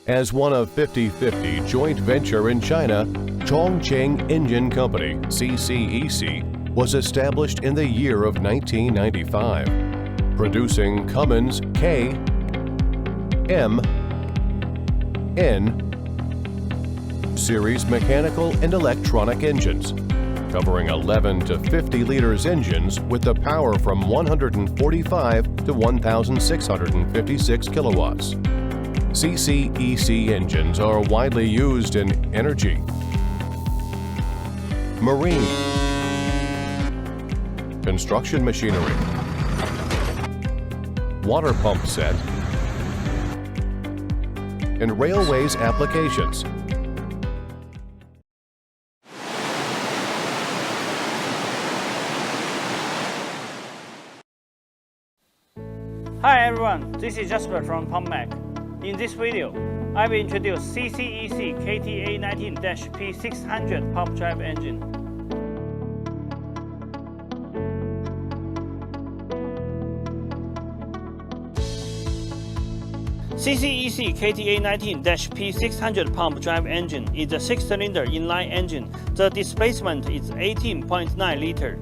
As one of 50/50 joint venture in China, Chongqing Engine Company, CCEC, was established in the year of 1995, producing Cummins K, M, N series mechanical and electronic engines, covering 11 to 50 liters engines with the power from 145 to 1,656 kilowatts. CCEC engines are widely used in energy, marine, construction machinery, water pump set, and railways applications. Hi everyone, this is Jasper from PumpMac. In this video, I will introduce CCEC KTA19-P600 pump drive engine. CCEC KTA19-P600 pump drive engine is a 6-cylinder inline engine. The displacement is 18.9 liters.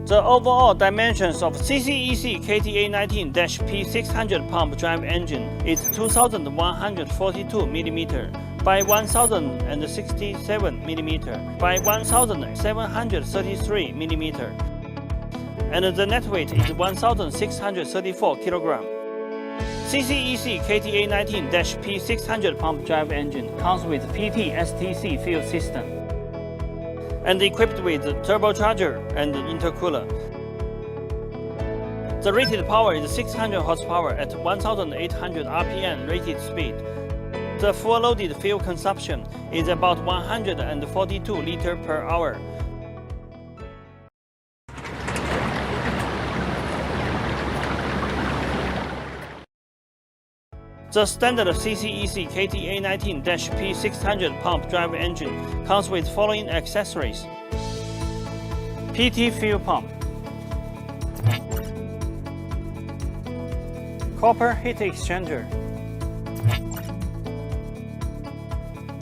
The overall dimensions of CCEC KTA19-P600 pump drive engine is 2,142 mm by 1,067 mm by 1,733 mm, and the net weight is 1,634 kg. CCEC KTA19-P600 pump drive engine comes with PT-STC fuel system and equipped with turbocharger and intercooler. The rated power is 600 horsepower at 1,800 RPM rated speed. The full loaded fuel consumption is about 142 liters per hour. The standard CCEC KTA19-P600 pump drive engine comes with following accessories: PT fuel pump, copper heat exchanger,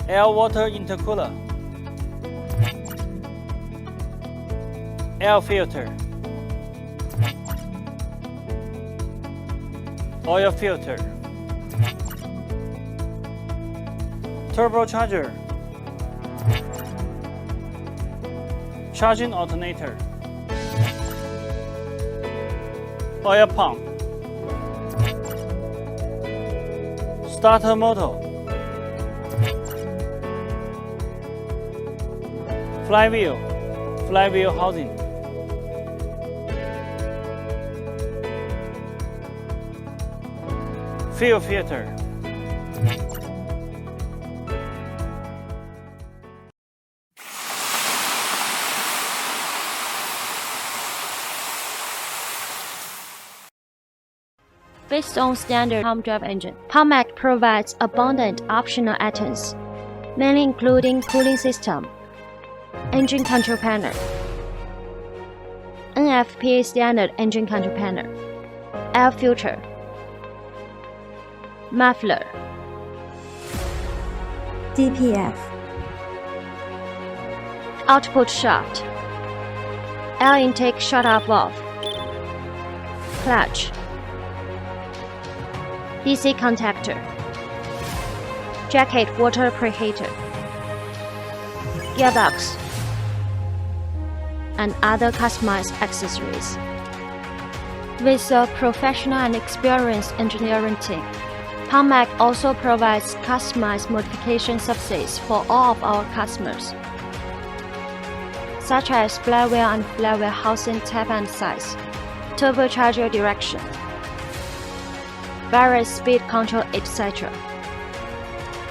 air-water intercooler, air filter, oil filter, turbocharger, charging alternator, oil pump, starter motor, flywheel housing, fuel filter. Based on standard pump drive engine, PumpMac provides abundant optional items, mainly including cooling system, engine control panel, NFPA standard engine control panel, air filter, muffler, DPF, output shaft, air intake shutoff valve, clutch, DC contactor, jacket water preheater, gearbox, and other customized accessories. With a professional and experienced engineering team, PumpMac also provides customized modification services for all of our customers, such as flywheel and flywheel housing type and size, turbocharger direction, various speed control, etc.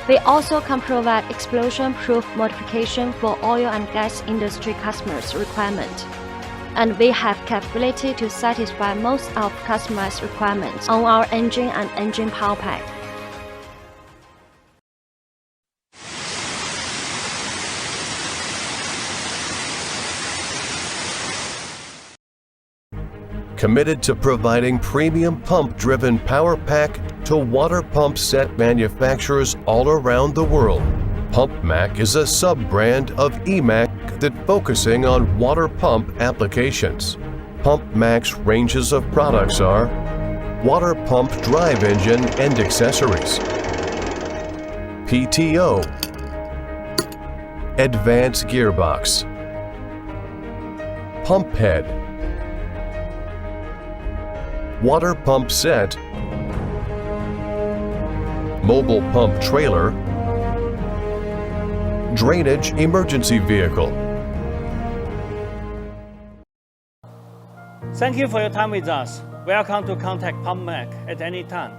We also can provide explosion-proof modification for oil and gas industry customers' requirements, and we have capability to satisfy most of customized requirements on our engine and engine power pack. committed to providing premium pump-driven power pack to water pump set manufacturers all around the world. PumpMac is a sub-brand of EMAC that focusing on water pump applications. PumpMac's ranges of products are water pump drive engine and accessories, PTO, advanced gearbox, pump head, water pump set, mobile pump trailer, drainage emergency vehicle. Thank you for your time with us. Welcome to contact PumpMac at any time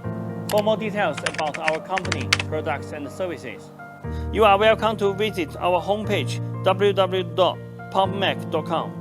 for more details about our company, products, and services. You are welcome to visit our homepage www.pumpmac.com.